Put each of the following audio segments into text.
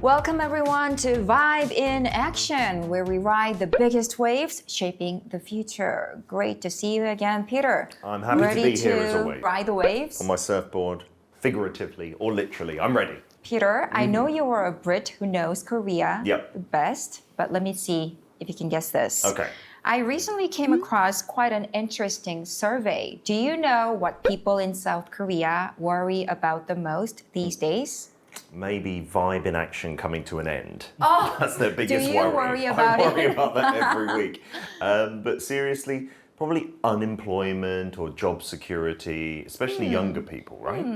Welcome everyone to Vibe in Action, where we ride the biggest waves shaping the future. Great to see you again, Peter. I'm happy to be here as always. Ride the waves? On my surfboard, figuratively or literally. I'm ready. Peter, I know you are a Brit who knows Korea the best, but let me see if you can guess this. Okay. I recently came across quite an interesting survey. Do you know what people in South Korea worry about the most these days? Maybe vibe in action coming to an end. Oh, that's their biggest do you worry about I worry about that every week. But seriously, probably unemployment or job security, especially younger people, right?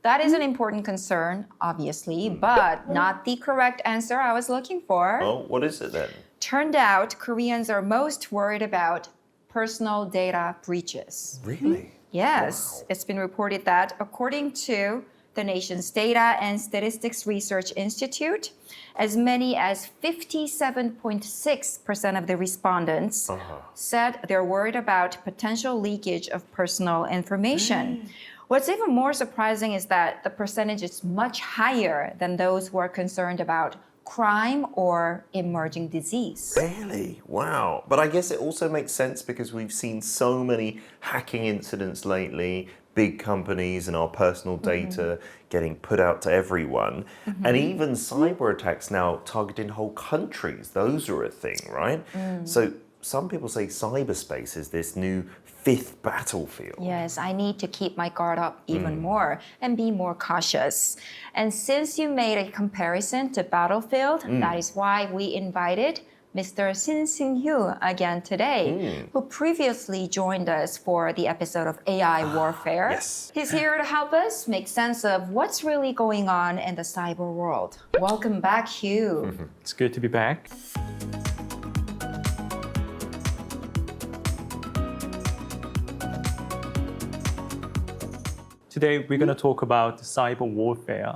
That is an important concern, obviously, but not the correct answer I was looking for. Oh, what is it then? Turned out Koreans are most worried about personal data breaches. Really? Yes, It's been reported that according to the nation's Data and Statistics Research Institute, as many as 57.6% of the respondents said they're worried about potential leakage of personal information. What's even more surprising is that the percentage is much higher than those who are concerned about crime or emerging disease. Really? Wow. But I guess it also makes sense because we've seen so many hacking incidents lately, big companies and our personal data getting put out to everyone. And even cyber attacks now targeting whole countries. Those are a thing, right? So some people say cyberspace is this new fifth battlefield. Yes, I need to keep my guard up even more and be more cautious. And since you made a comparison to battlefield, that is why we invited Mr. Shin Seung-hyu again today, who previously joined us for the episode of AI warfare. Yes. He's here to help us make sense of what's really going on in the cyber world. Welcome back, Hugh. It's good to be back. Today, we're going to talk about cyber warfare,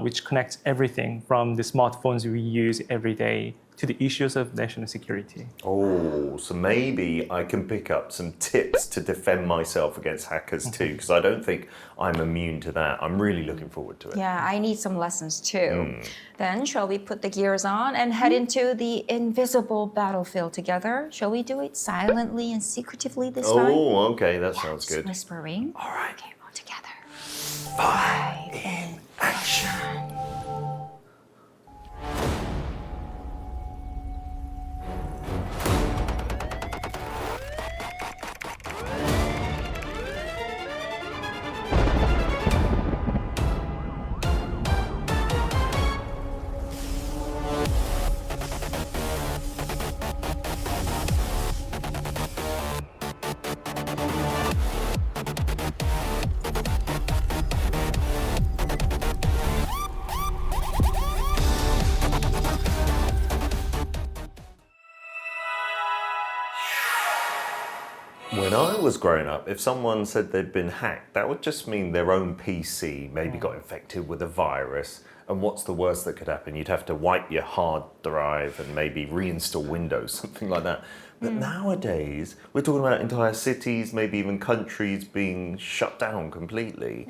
which connects everything from the smartphones we use every day to the issues of national security. Oh, so maybe I can pick up some tips to defend myself against hackers too, because I don't think I'm immune to that. I'm really looking forward to it. Yeah, I need some lessons too. Then shall we put the gears on and head into the invisible battlefield together? Shall we do it silently and secretively this time? Oh, okay, that sounds good. Whispering. All right. Okay, all together. Vibe in action. When I was growing up, if someone said they'd been hacked, that would just mean their own PC maybe got infected with a virus. And what's the worst that could happen? You'd have to wipe your hard drive and maybe reinstall Windows, something like that. But nowadays, we're talking about entire cities, maybe even countries being shut down completely.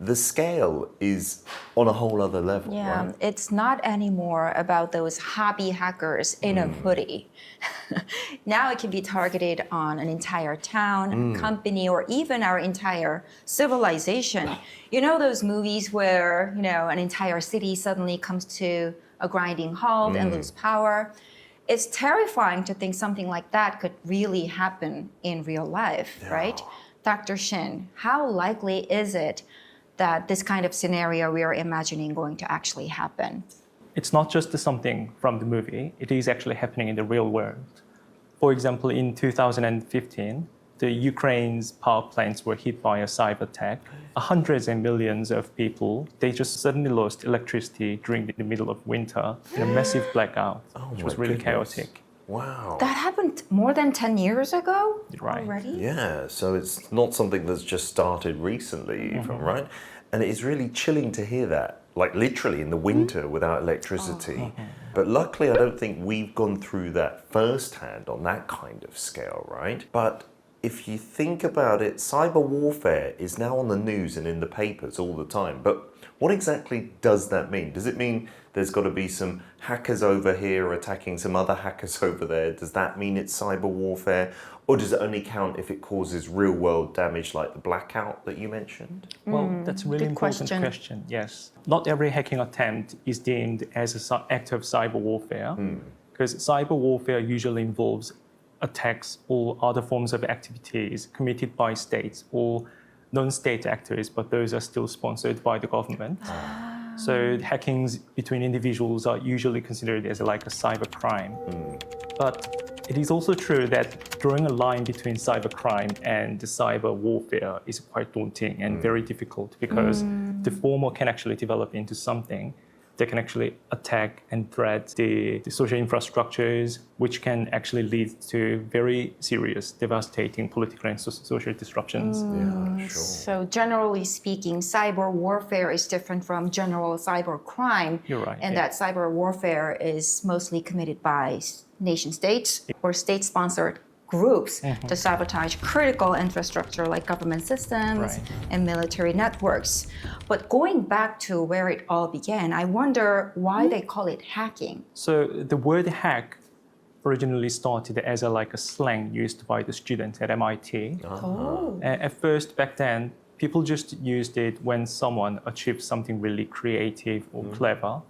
The scale is on a whole other level, Yeah, right? it's not anymore about those hobby hackers in a hoodie. Now it can be targeted on an entire town, company, or even our entire civilization. You know those movies where, an entire city suddenly comes to a grinding halt and lose power? It's terrifying to think something like that could really happen in real life, right? Dr. Shin, how likely is it that this kind of scenario we are imagining going to actually happen? It's not just something from the movie, it is actually happening in the real world. For example, in 2015, the Ukraine's power plants were hit by a cyber attack. Hundreds and millions of people, they just suddenly lost electricity during the middle of winter in a massive blackout, which was really chaotic. Wow. That happened more than 10 years ago Right. already? Yeah, so it's not something that's just started recently, even, right? And it's really chilling to hear that, like literally in the winter without electricity. But luckily, I don't think we've gone through that firsthand on that kind of scale, right? But if you think about it, cyber warfare is now on the news and in the papers all the time. But what exactly does that mean? Does it mean there's got to be some hackers over here attacking some other hackers over there? Does that mean it's cyber warfare? Or does it only count if it causes real world damage like the blackout that you mentioned? Well, that's a really good important question. Yes. Not every hacking attempt is deemed as an act of cyber warfare, because cyber warfare usually involves attacks or other forms of activities committed by states or non-state actors, but those are still sponsored by the government. So hackings between individuals are usually considered as like a cyber crime. But it is also true that drawing a line between cybercrime and cyber warfare is quite daunting and very difficult, because the former can actually develop into something that can actually attack and threat the social infrastructures, which can actually lead to very serious, devastating political and social disruptions. Yeah, sure. So generally speaking, cyber warfare is different from general cyber crime. You're right, And yeah. that cyber warfare is mostly committed by nation states or state-sponsored groups to sabotage critical infrastructure like government systems Right. and military networks. But going back to where it all began, I wonder why they call it hacking. So the word hack originally started as a slang used by the students at MIT. Oh. At first, back then, people just used it when someone achieved something really creative or clever,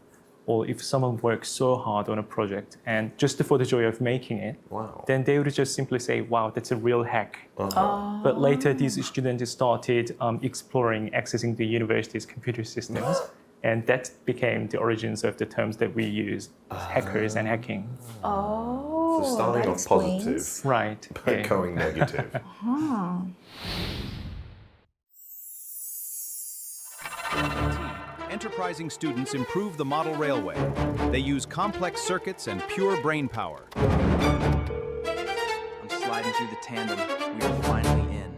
or if someone works so hard on a project and just for the joy of making it, Wow. then they would just simply say, wow, that's a real hack. But later, these students started exploring accessing the university's computer systems, and that became the origins of the terms that we use, hackers and hacking. Oh, So starting that off explains. positive, Right. but yeah. going negative. Enterprising students improve the model railway. They use complex circuits and pure brain power. I'm sliding through the tandem. We are finally in.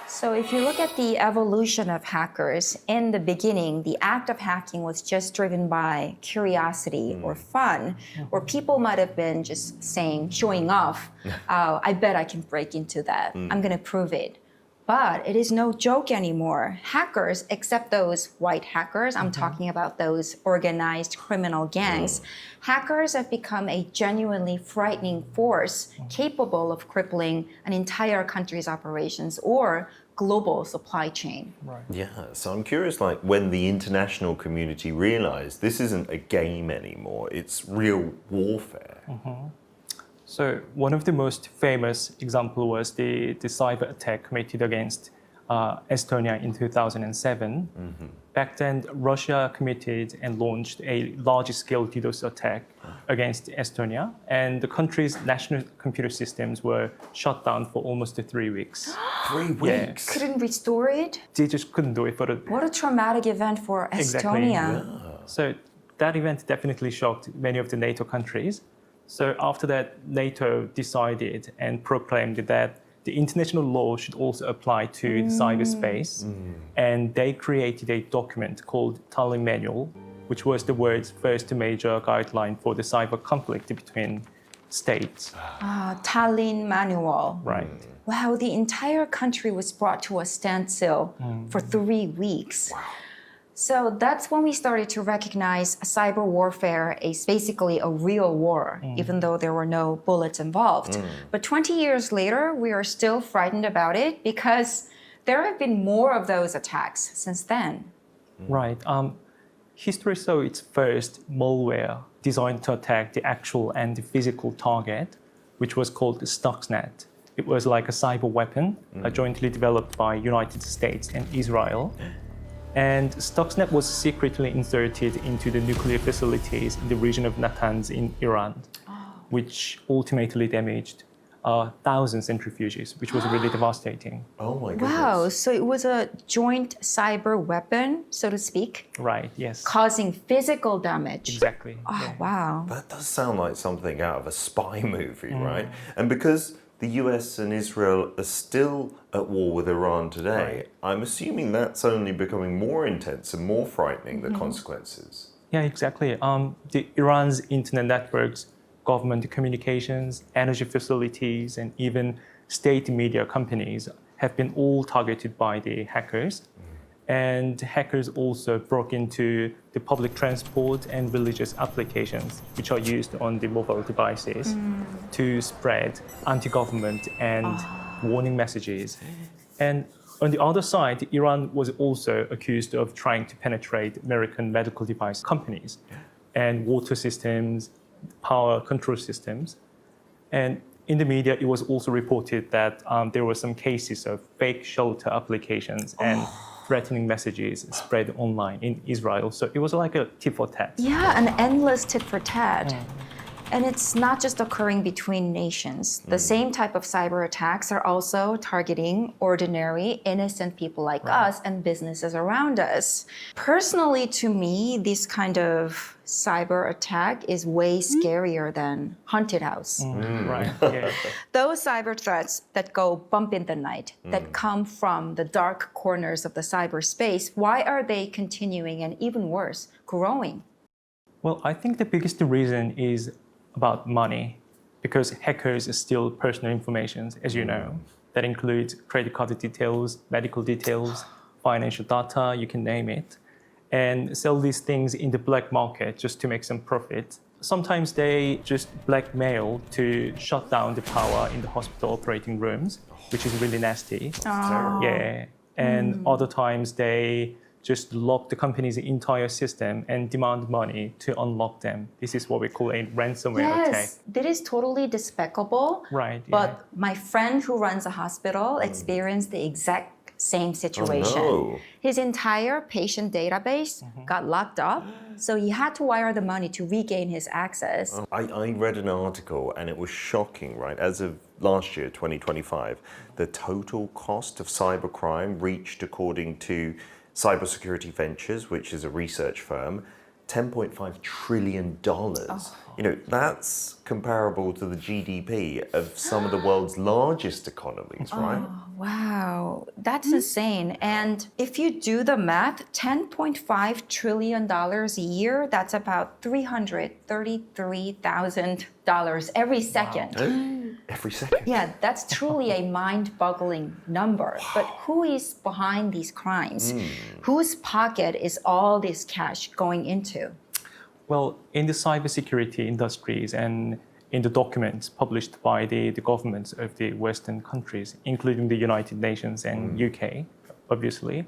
So if you look at the evolution of hackers, in the beginning, the act of hacking was just driven by curiosity or fun, or people might have been just saying, showing off, I bet I can break into that. I'm going to prove it. But it is no joke anymore. Hackers, except those white hackers, I'm talking about those organized criminal gangs, hackers have become a genuinely frightening force capable of crippling an entire country's operations or global supply chain. Right. Yeah, so I'm curious, like, when the international community realized this isn't a game anymore, it's real warfare. So one of the most famous example was the cyber attack committed against Estonia in 2007. Back then, Russia committed and launched a large-scale DDoS attack against Estonia, and the country's national computer systems were shut down for almost 3 weeks. 3 weeks? Couldn't restore it? They just couldn't do it for the What a traumatic event for Exactly. Estonia. So that event definitely shocked many of the NATO countries. So after that, NATO decided and proclaimed that the international law should also apply to the cyberspace. And they created a document called Tallinn Manual, which was the world's first major guideline for the cyber conflict between states. Tallinn Manual. Right. Wow, the entire country was brought to a standstill for 3 weeks. So that's when we started to recognize cyber warfare as basically a real war, even though there were no bullets involved. But 20 years later, we are still frightened about it because there have been more of those attacks since then. Right. History saw its first malware designed to attack the actual and the physical target, which was called Stuxnet. It was like a cyber weapon jointly developed by United States and Israel. And Stuxnet was secretly inserted into the nuclear facilities in the region of Natanz in Iran, which ultimately damaged 1,000 centrifuges, which was really devastating. Oh my goodness. Wow, so it was a joint cyber weapon, so to speak, Right, yes. causing physical damage. Exactly. Oh, yeah. wow. That does sound like something out of a spy movie, right? And because the US and Israel are still at war with Iran today, I'm assuming that's only becoming more intense and more frightening, the consequences. Yeah, exactly. Iran's internet networks, government communications, energy facilities, and even state media companies have been all targeted by the hackers. And hackers also broke into the public transport and religious applications, which are used on the mobile devices to spread anti-government and warning messages. And on the other side, Iran was also accused of trying to penetrate American medical device companies and water systems, power control systems. And in the media, it was also reported that there were some cases of fake shelter applications and threatening messages spread online in Israel. So it was like a tit for tat. Yeah, an endless tit for tat. And it's not just occurring between nations. The same type of cyber attacks are also targeting ordinary, innocent people like us and businesses around us. Personally, to me, this kind of cyber attack is way scarier than haunted house. Right. Yeah. Those cyber threats that go bump in the night, that come from the dark corners of the cyberspace, why are they continuing and even worse, growing? Well, I think the biggest reason is about money, because hackers steal personal information, as you know. That includes credit card details, medical details, financial data, you can name it, and sell these things in the black market just to make some profit. Sometimes they just blackmail to shut down the power in the hospital operating rooms, which is really nasty. Yeah. And other times they just lock the company's entire system and demand money to unlock them. This is what we call a ransomware attack. Yes, that is totally despicable. Right. Yeah. But my friend who runs a hospital experienced the exact same situation. no. His entire patient database got locked up, so he had to wire the money to regain his access. I read an article and it was shocking, right? As of last year, 2025, the total cost of cybercrime reached, according to Cybersecurity Ventures, which is a research firm, $10.5 trillion. You know, that's comparable to the GDP of some of the world's largest economies, right? Wow, that's insane. And if you do the math, $10.5 trillion a year, that's about $333,000 every second. Every second. Yeah, that's truly a mind-boggling number. But who is behind these crimes? Whose pocket is all this cash going into? Well, in the cybersecurity industries and in the documents published by the governments of the Western countries, including the United Nations and UK, obviously,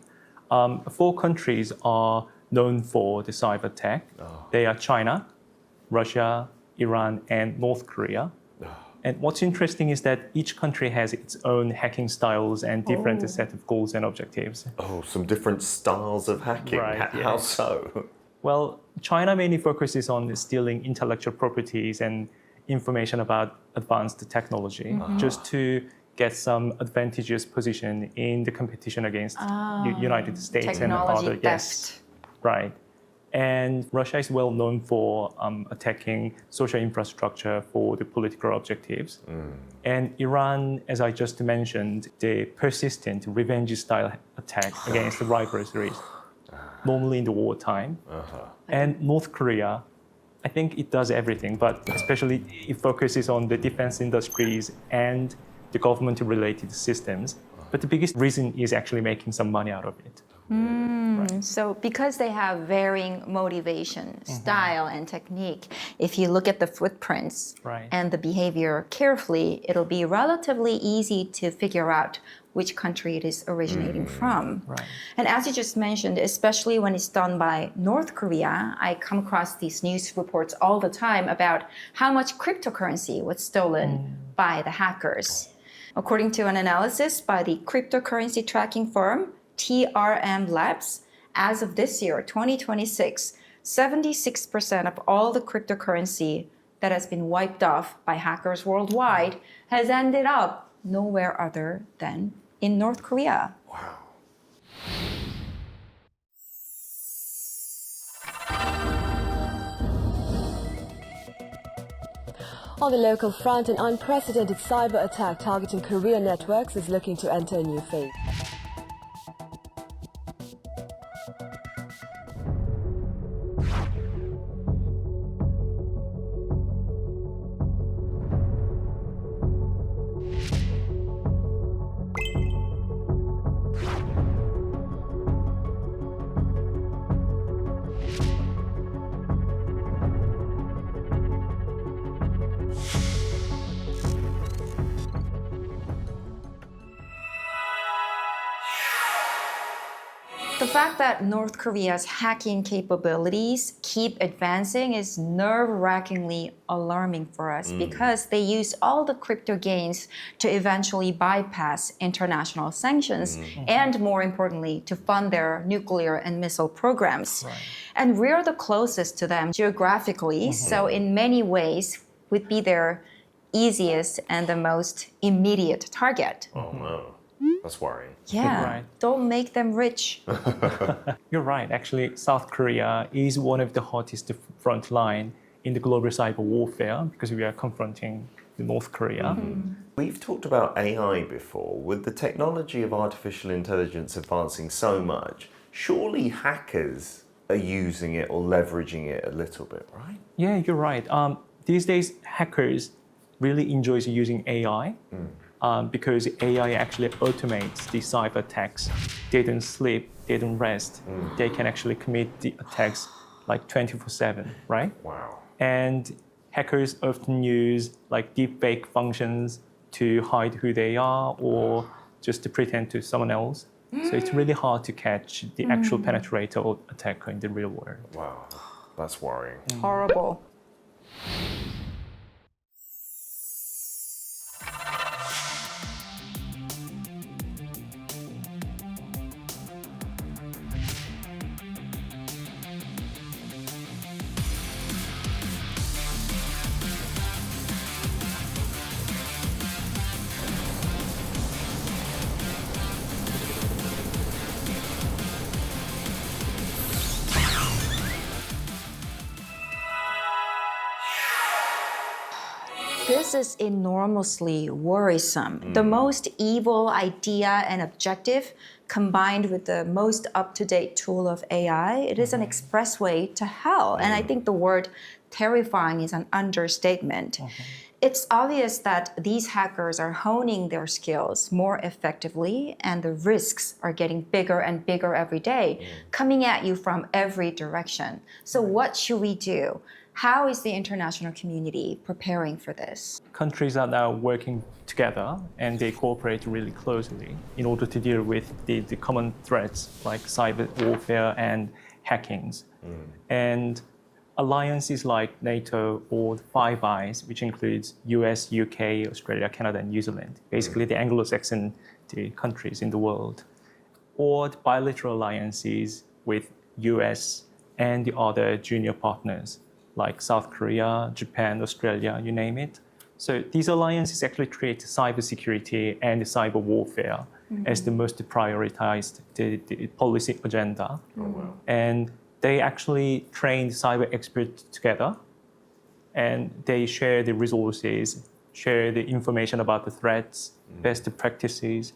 4 countries are known for the cyber attack. They are China, Russia, Iran, and North Korea. And what's interesting is that each country has its own hacking styles and different set of goals and objectives. Oh, some different styles of hacking. Right, How so? Well, China mainly focuses on stealing intellectual properties and information about advanced technology just to get some advantageous position in the competition against United States Technology and other. Yes, right. And Russia is well known for attacking social infrastructure for the political objectives. And Iran, as I just mentioned, the persistent revenge-style attack against the rivals, normally in the wartime. And North Korea, I think it does everything, but especially it focuses on the defense industries and the government-related systems. But the biggest reason is actually making some money out of it. So because they have varying motivation, style, and technique, if you look at the footprints and the behavior carefully, it'll be relatively easy to figure out which country it is originating from. And as you just mentioned, especially when it's done by North Korea, I come across these news reports all the time about how much cryptocurrency was stolen by the hackers. According to an analysis by the cryptocurrency tracking firm TRM Labs, as of this year, 2026, 76% of all the cryptocurrency that has been wiped off by hackers worldwide has ended up nowhere other than in North Korea. Wow. On the local front, an unprecedented cyber attack targeting Korean networks is looking to enter a new phase. The fact that North Korea's hacking capabilities keep advancing is nerve-wrackingly alarming for us because they use all the crypto gains to eventually bypass international sanctions and, more importantly, to fund their nuclear and missile programs. Right. And we're the closest to them geographically, so in many ways would be their easiest and the most immediate target. Oh no. That's worrying. Yeah, Right. don't make them rich. You're right. Actually, South Korea is one of the hottest front line in the global cyber warfare because we are confronting the North Korea. We've talked about AI before. With the technology of artificial intelligence advancing so much, surely hackers are using it or leveraging it a little bit, right? Yeah, you're right. These days, hackers really enjoy using AI because AI actually automates the cyber attacks. They don't sleep, they don't rest. They can actually commit the attacks like 24/7, right? Wow. And hackers often use like deepfake functions to hide who they are or just to pretend to someone else. So it's really hard to catch the actual penetrator or attacker in the real world. Wow. That's worrying. Horrible. This is enormously worrisome. The most evil idea and objective combined with the most up-to-date tool of AI, it is an expressway to hell. And I think the word terrifying is an understatement. It's obvious that these hackers are honing their skills more effectively and the risks are getting bigger and bigger every day, coming at you from every direction. So what should we do? How is the international community preparing for this? Countries are now working together and they cooperate really closely in order to deal with the common threats like cyber warfare and hackings. And alliances like NATO or the Five Eyes, which includes US, UK, Australia, Canada, and New Zealand, basically the Anglo-Saxon countries in the world, or the bilateral alliances with US and the other junior partners like South Korea, Japan, Australia, you name it. So these alliances actually create cybersecurity and cyber warfare as the most prioritized the policy agenda. And they actually train cyber experts together and they share the resources, share the information about the threats, best practices,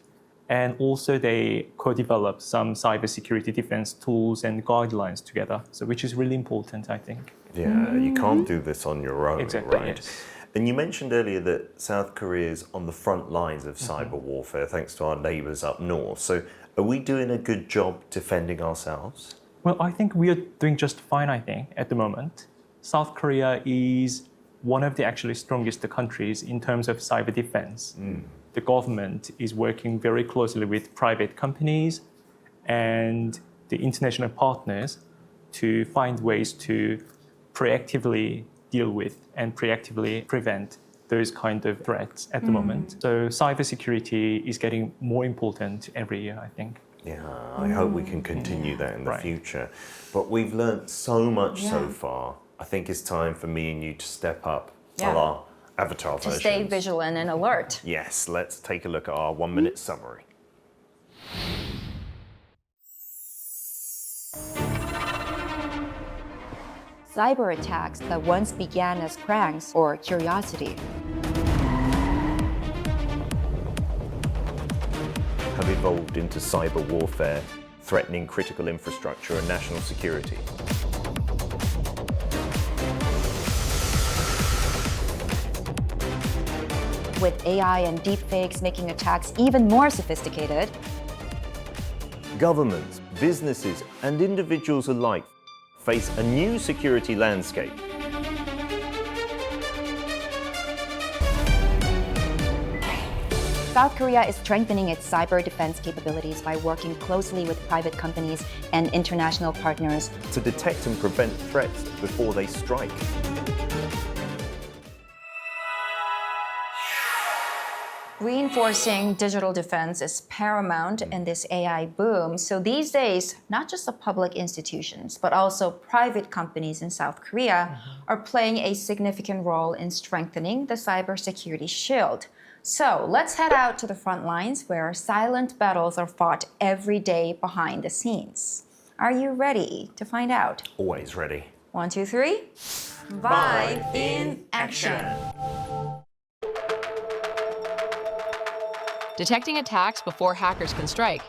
and also they co-develop some cybersecurity defense tools and guidelines together, so which is really important, I think. Yeah, you can't do this on your own, Exactly, right? yes. And you mentioned earlier that South Korea is on the front lines of cyber warfare thanks to our neighbours up north. So are we doing a good job defending ourselves? Well, I think we are doing just fine, I think, at the moment. South Korea is one of the actually strongest countries in terms of cyber defense. The government is working very closely with private companies and the international partners to find ways to proactively deal with and proactively prevent those kind of threats at the moment. So cybersecurity is getting more important every year, I think. Yeah, I hope we can continue that in the Right. future. But we've learnt so much so far. I think it's time for me and you to step up Yeah. our avatar To versions. stay vigilant and alert. Yes, let's take a look at our 1-minute summary. Cyber attacks that once began as pranks or curiosity Have evolved into cyber warfare, threatening critical infrastructure and national security. with AI and deepfakes making attacks even more sophisticated. Governments, businesses, and individuals alike face a new security landscape. South Korea is strengthening its cyber defense capabilities by working closely with private companies and international partners. To detect and prevent threats before they strike. Reinforcing digital defense is paramount in this AI boom. So these days, not just the public institutions, but also private companies in South Korea are playing a significant role in strengthening the cybersecurity shield. So let's head out to the front lines where silent battles are fought every day behind the scenes. Are you ready to find out? Always ready. 1, 2, 3. Vibe in action. Detecting attacks before hackers can strike.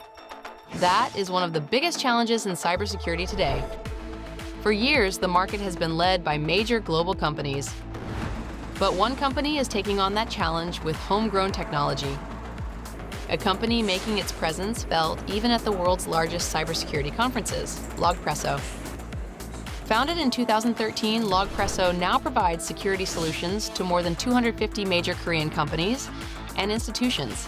That is one of the biggest challenges in cybersecurity today. For years, the market has been led by major global companies. But one company is taking on that challenge with homegrown technology. A company making its presence felt even at the world's largest cybersecurity conferences, Logpresso. Founded in 2013, Logpresso now provides security solutions to more than 250 major Korean companies and institutions.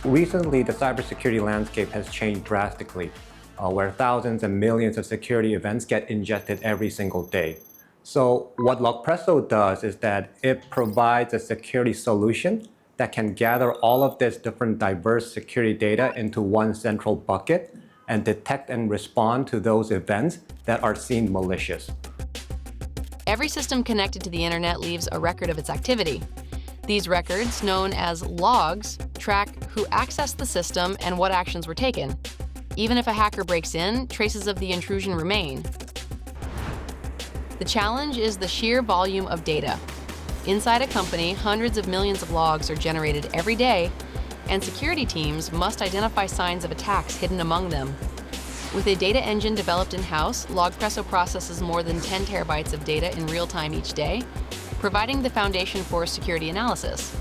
Recently, the cybersecurity landscape has changed drastically, where thousands and millions of security events get ingested every single day. So what Logpresso does is that it provides a security solution that can gather all of this different diverse security data into one central bucket and detect and respond to those events that are seen malicious. Every system connected to the internet leaves a record of its activity. These records, known as logs, track who accessed the system and what actions were taken. Even if a hacker breaks in, traces of the intrusion remain. The challenge is the sheer volume of data. Inside a company, hundreds of millions of logs are generated every day, and security teams must identify signs of attacks hidden among them. With a data engine developed in-house, Logpresso processes more than 10 terabytes of data in real time each day, providing the foundation for security analysis.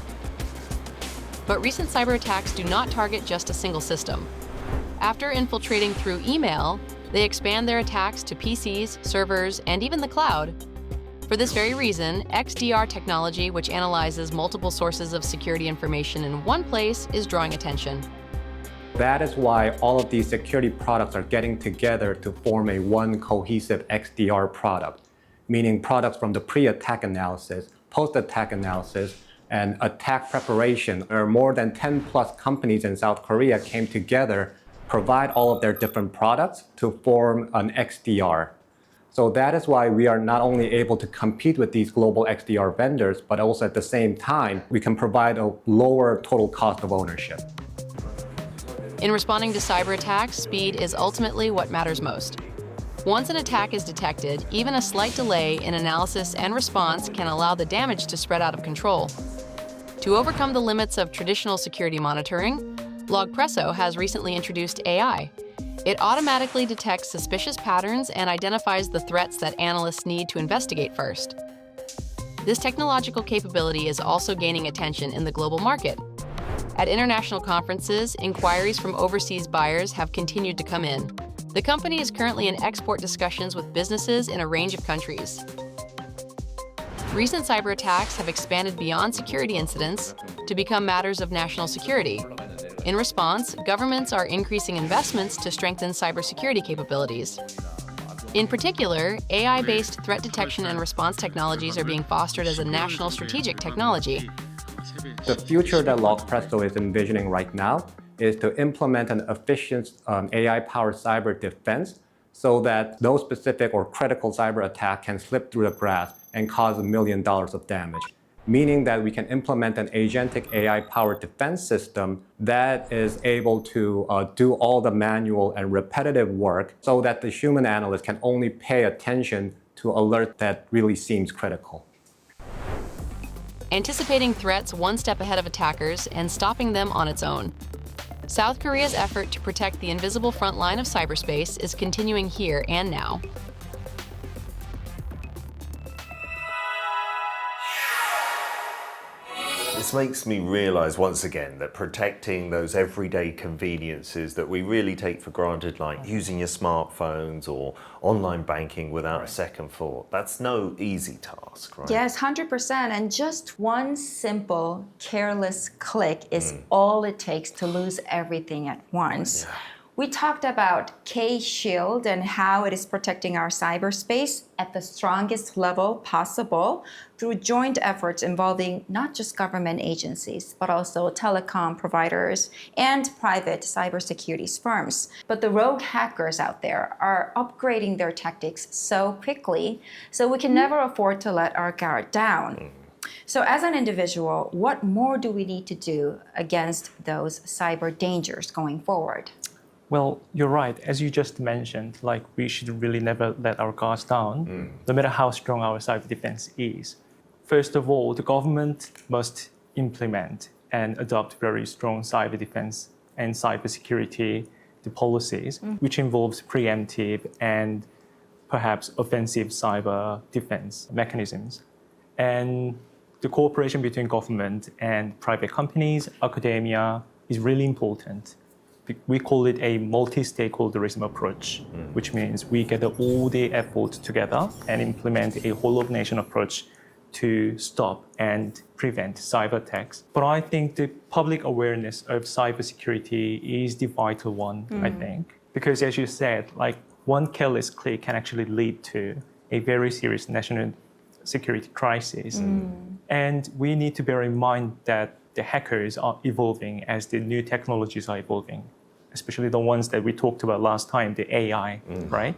But recent cyber attacks do not target just a single system. After infiltrating through email, they expand their attacks to PCs, servers, and even the cloud. For this very reason, XDR technology, which analyzes multiple sources of security information in one place, is drawing attention. That is why all of these security products are getting together to form a one cohesive XDR product, meaning products from the pre-attack analysis, post-attack analysis, and attack preparation, where more than 10 plus companies in South Korea came together, provide all of their different products to form an XDR. So that is why we are not only able to compete with these global XDR vendors, but also at the same time, we can provide a lower total cost of ownership. In responding to cyber attacks, speed is ultimately what matters most. Once an attack is detected, even a slight delay in analysis and response can allow the damage to spread out of control. To overcome the limits of traditional security monitoring, Logpresso has recently introduced AI. It automatically detects suspicious patterns and identifies the threats that analysts need to investigate first. This technological capability is also gaining attention in the global market. At international conferences, inquiries from overseas buyers have continued to come in. The company is currently in export discussions with businesses in a range of countries. Recent cyber attacks have expanded beyond security incidents to become matters of national security. In response, governments are increasing investments to strengthen cybersecurity capabilities. In particular, AI-based threat detection and response technologies are being fostered as a national strategic technology. The future that Logpresso is envisioning right now is to implement an efficient AI-powered cyber defense so that those specific or critical cyber attack can slip through the grasp and cause $1 million of damage. Meaning that we can implement an agentic AI-powered defense system that is able to do all the manual and repetitive work so that the human analyst can only pay attention to alert that really seems critical. Anticipating threats one step ahead of attackers and stopping them on its own. South Korea's effort to protect the invisible front line of cyberspace is continuing here and now. This makes me realize once again that protecting those everyday conveniences that we really take for granted, like using your smartphones or online banking without a second thought, that's no easy task, right? Yes, 100%. And just one simple, careless click is all it takes to lose everything at once. Yeah. We talked about K-Shield and how it is protecting our cyberspace at the strongest level possible through joint efforts involving not just government agencies, but also telecom providers and private cybersecurity firms. But the rogue hackers out there are upgrading their tactics so quickly, so we can never afford to let our guard down. So as an individual, what more do we need to do against those cyber dangers going forward? Well, you're right. As you just mentioned, like we should really never let our guards down, no matter how strong our cyber defense is. First of all, the government must implement and adopt very strong cyber defense and cybersecurity policies, which involves preemptive and perhaps offensive cyber defense mechanisms. And the cooperation between government and private companies, academia, is really important. We call it a multi-stakeholderism approach, which means we gather all the efforts together and implement a whole-of-nation approach to stop and prevent cyber attacks. But I think the public awareness of cybersecurity is the vital one, I think. Because as you said, like one careless click can actually lead to a very serious national security crisis. And we need to bear in mind that the hackers are evolving as the new technologies are evolving, especially the ones that we talked about last time, the AI, right?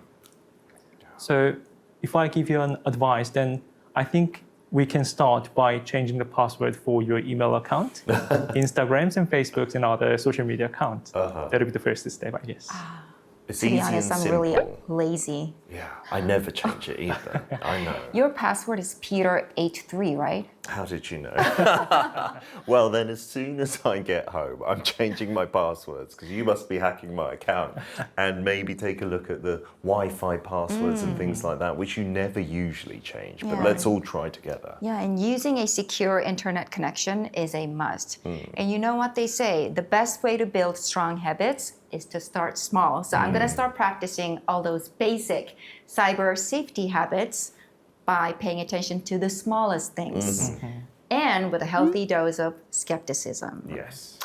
So if I give you an advice, then I think we can start by changing the password for your email account, Instagrams and Facebooks and other social media accounts. That'll be the first step, I guess. It's To be easy honest, and I'm simple. really lazy. Yeah, I never change it either. I know. Your password is Peter83, right? How did you know? Well, then as soon as I get home, I'm changing my passwords because you must be hacking my account, and maybe take a look at the Wi-Fi passwords and things like that, which you never usually change. But Yeah. let's all try together. Yeah, and using a secure internet connection is a must. And you know what they say, the best way to build strong habits is to start small. So I'm gonna start practicing all those basic cyber safety habits by paying attention to the smallest things and with a healthy dose of skepticism. Yes.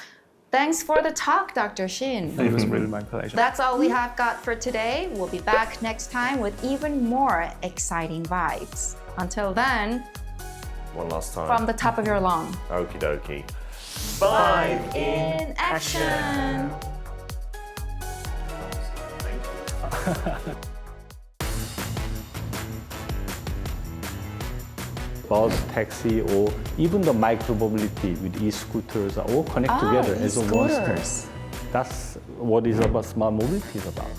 Thanks for the talk, Dr. Shin. It was really my pleasure. That's all we have got for today. We'll be back next time with even more exciting vibes. Until then, One last time. from the top of your lung, Okie dokie. Vibe in action. Bus, taxi, or even the micro-mobility with e-scooters are all connected together as a one system. e-scooters. That's what is about smart mobility is about.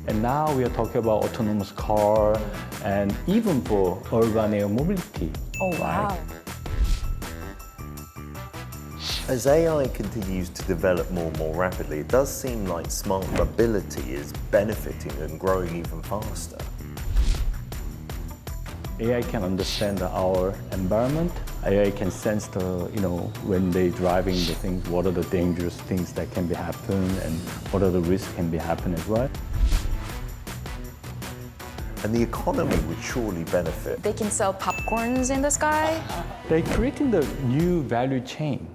And now we are talking about autonomous car and even for urban air mobility. Oh, wow. As AI continues to develop more and more rapidly, it does seem like smart mobility is benefiting and growing even faster. AI can understand our environment. AI can sense the, when they're driving the things, what are the dangerous things that can be happen and what are the risks can be happen as well. And the economy would surely benefit. They can sell popcorns in the sky. They're creating the new value chain.